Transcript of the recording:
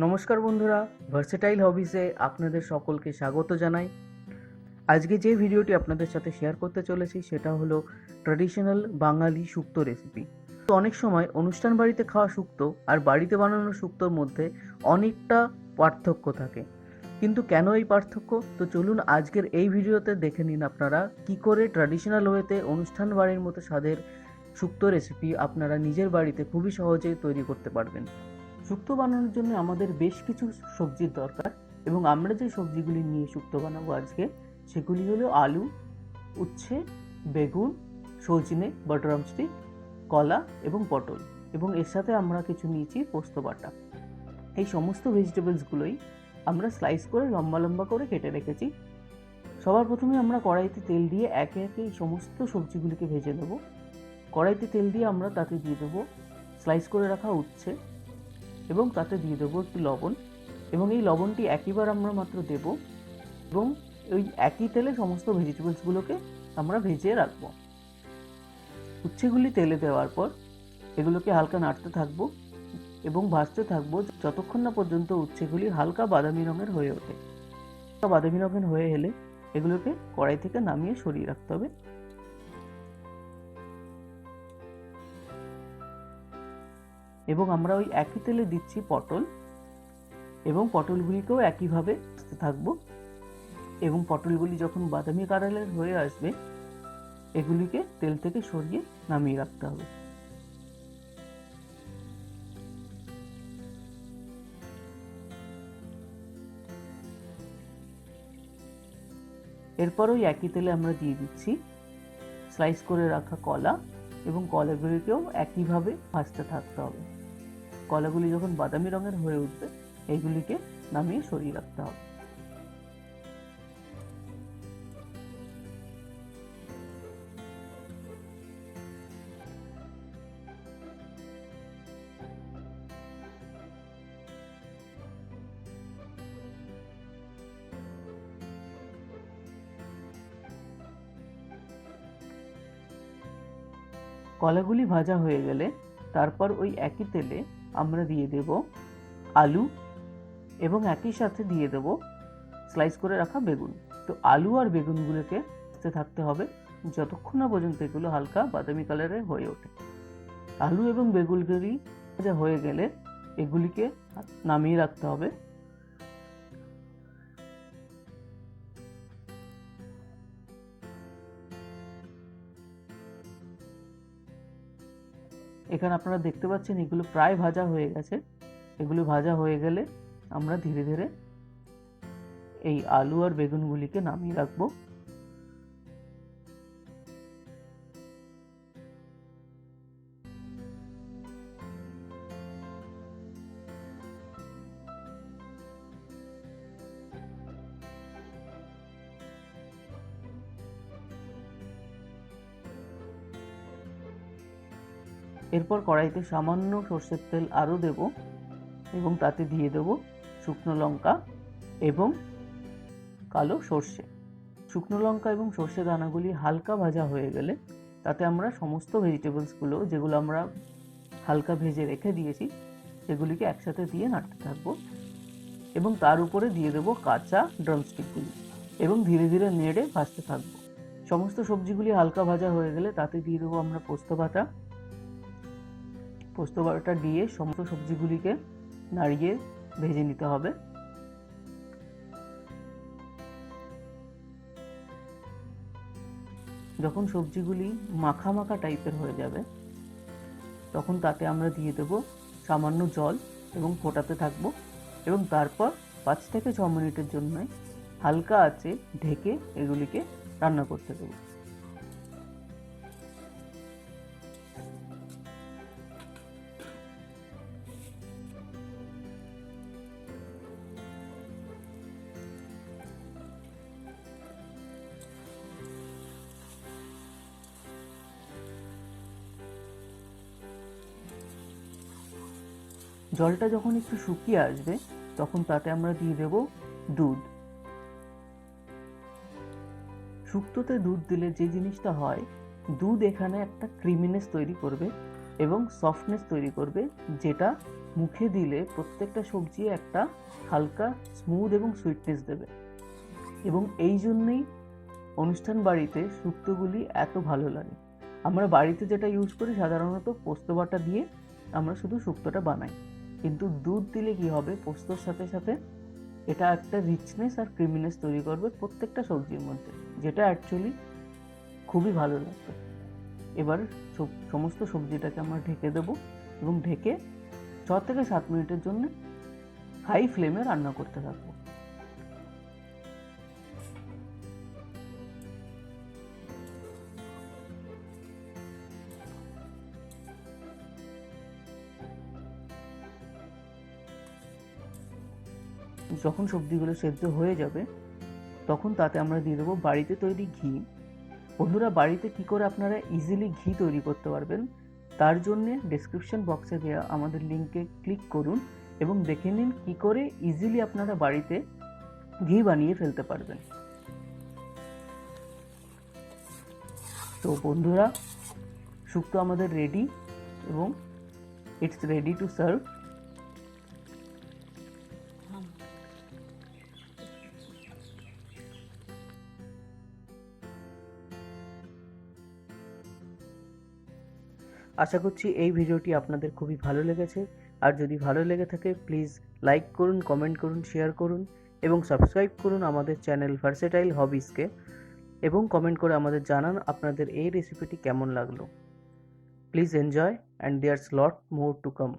নমস্কার বন্ধুরা, ভার্সেটাইল হবিসে আপনাদের সকলকে স্বাগত জানাই। আজকে যে ভিডিওটি আপনাদের সাথে শেয়ার করতে চলেছি সেটা হলো ট্র্যাডিশনাল বাঙালি শুক্তো রেসিপি। তো অনেক সময় অনুষ্ঠান বাড়িতে খাওয়া শুক্তো আর বাড়িতে বানানো শুক্তোর মধ্যে অনেকটা পার্থক্য থাকে, কিন্তু কেন এই পার্থক্য? তো চলুন আজকের এই ভিডিওতে দেখে নিন আপনারা কি করে ট্র্যাডিশনাল ওয়েতে অনুষ্ঠান বাড়ির মতো স্বাদের শুক্তো রেসিপি আপনারা নিজের বাড়িতে খুবই সহজে তৈরি করতে পারবেন। শুক্তো বানানোর জন্য আমাদের বেশ কিছু সবজির দরকার, এবং আমরা যে সবজিগুলি নিয়ে শুক্তো বানাবো আজকে সেগুলি হলো আলু, উচ্ছে, বেগুন, সজনে বা ড্রামস্টিক, কলা এবং পটল, এবং এর সাথে আমরা কিছু নিয়েছি পোস্ত বাটা। এই সমস্ত ভেজিটেবলসগুলোই আমরা স্লাইস করে লম্বা লম্বা করে কেটে রেখেছি। সবার প্রথমে আমরা কড়াইতে তেল দিয়ে একে একে এই সমস্ত সবজিগুলিকে ভেজে নেব। কড়াইতে তেল দিয়ে আমরা তাতে দিয়ে দেবো স্লাইস করে রাখা উচ্ছে, এবং তাতে দিয়ে দেবো একটু লবণ, এবং এই লবণটি একইবার আমরা মাত্র দেব, এবং ওই একই তেলে সমস্ত ভেজিটেবলসগুলোকে আমরা ভেজে রাখবো। উচ্ছেগুলি তেলে দেওয়ার পর এগুলোকে হালকা নাড়তে থাকবো এবং ভাজতে থাকবো যতক্ষণ না পর্যন্ত উচ্ছেগুলি হালকা বাদামি রঙের হয়ে ওঠে। বাদামি রঙের হয়ে এলে এগুলোকে কড়াই থেকে নামিয়ে সরিয়ে রাখতে হবে। এবং আমরা ওই একই তেলে দিচ্ছি পটল, এবং পটলগুলিকেও একইভাবে ভাজতে থাকবো, এবং পটলগুলি যখন বাদামি কালারের হয়ে আসবে এগুলিকে তেল থেকে সরিয়ে নামিয়ে রাখতে হবে। এরপর ওই একই তেলে আমরা দিয়ে দিচ্ছি স্লাইস করে রাখা কলা, এবং কলাগুলিকেও একইভাবে ভাজতে থাকতে হবে। কলাগুলি যখন বাদামি রঙের হয়ে উঠবে এগুলিকে নামিয়ে সরিয়ে রাখতে হবে। কলাগুলি ভাজা হয়ে গেলে তারপর ওই একই তেলে আমরা দিয়ে দেব আলু, এবং একই সাথে দিয়ে দেব স্লাইস করে রাখা বেগুন। তো আলু আর বেগুনগুলোকে ভাজতে থাকতে হবে যতক্ষণ না পর্যন্ত এগুলো হালকা বাদামি কালারের হয়ে ওঠে। আলু এবং বেগুনগুলি ভাজা হয়ে গেলে এগুলিকে নামিয়ে রাখতে হবে। এখানে আপনারা দেখতে পাচ্ছেন এগুলো প্রায় ভাজা হয়ে গেছে। এগুলো ভাজা হয়ে গেলে আমরা ধীরে ধীরে এই আলু আর বেগুনগুলিকে নামিয়ে রাখবো। এরপর কড়াইতে সামান্য সর্ষের তেল আরও দেব, এবং তাতে দিয়ে দেব শুকনো লঙ্কা এবং কালো সর্ষে। শুকনো লঙ্কা এবং সর্ষে দানাগুলি হালকা ভাজা হয়ে গেলে তাতে আমরা সমস্ত ভেজিটেবলসগুলো যেগুলো আমরা হালকা ভেজে রেখে দিয়েছি সেগুলিকে একসাথে দিয়ে নাড়তে থাকবো, এবং তার উপরে দিয়ে দেবো কাঁচা ড্রামস্টিকগুলি, এবং ধীরে ধীরে নেড়ে ভাজতে থাকবো। সমস্ত সবজিগুলি হালকা ভাজা হয়ে গেলে তাতে দিয়ে দেবো আমরা পোস্ত বাটা। পোস্ত বাটাটা দিয়ে সমস্ত সবজিগুলিকে নাড়িয়ে ভেজে নিতে হবে। যখন সবজিগুলি মাখা মাখা টাইপের হয়ে যাবে তখন তাতে আমরা দিয়ে দেব সামান্য জল এবং ফোটাতে থাকবো, এবং তারপর 5 থেকে 6 মিনিটের জন্য হালকা আঁচে ঢেকে এগুলিকে রান্না করতে দেবো। জলটা যখন একটু শুকিয়ে আসবে তখন তাতে আমরা দিয়ে দেব দুধ। শুক্তোতে দুধ দিলে যে জিনিসটা হয়, দুধ এখানে একটা ক্রিমিনেস তৈরি করবে এবং সফটনেস তৈরি করবে, যেটা মুখে দিলে প্রত্যেকটা সবজি একটা হালকা স্মুথ এবং সুইটনেস দেবে, এবং এই জন্যেই অনুষ্ঠান বাড়িতে শুক্তোগুলি এত ভালো লাগে। আমরা বাড়িতে যেটা ইউজ করি সাধারণত পোস্ত বাটা দিয়ে আমরা শুধু শুক্তোটা বানাই, কিন্তু দুধ দিলে কি হবে, পোস্তর সাথে সাথে এটা একটা রিচনেস আর ক্রিমিনেস তৈরি করবে প্রত্যেকটা সবজির মধ্যে, যেটা অ্যাকচুয়ালি খুবই ভালো লাগবে। এবার সমস্ত সবজিটাকে আমরা ঢেকে দেবো এবং ঢেকে 6 থেকে 7 মিনিটের জন্য হাই ফ্লেমে রান্না করতে থাকবো। যখন সবজিগুলো সেদ্ধ হয়ে যাবে তখন তাতে আমরা দিয়ে দেবো বাড়িতে তৈরি ঘি। বন্ধুরা, বাড়িতে কি করে আপনারা ইজিলি ঘি তৈরি করতে পারবেন তার জন্যে ডেসক্রিপশন বক্সে দেওয়া আমাদের লিঙ্কে ক্লিক করুন এবং দেখে নিন কি করে ইজিলি আপনারা বাড়িতে ঘি বানিয়ে ফেলতে পারবেন। তো বন্ধুরা, শুক্তো আমাদের রেডি এবং ইটস রেডি টু সার্ভ। আশা করছি এই ভিডিওটি আপনাদের খুবই ভালো লেগেছে। আর যদি ভালো লেগে থাকে প্লিজ লাইক করুন, কমেন্ট করুন, শেয়ার করুন এবং সাবস্ক্রাইব করুন আমাদের চ্যানেল ভার্সেটাইল হবিসকে, এবং কমেন্ট করে আমাদের জানান আপনাদের এই রেসিপিটি কেমন লাগলো। Please enjoy and there's lot more to come.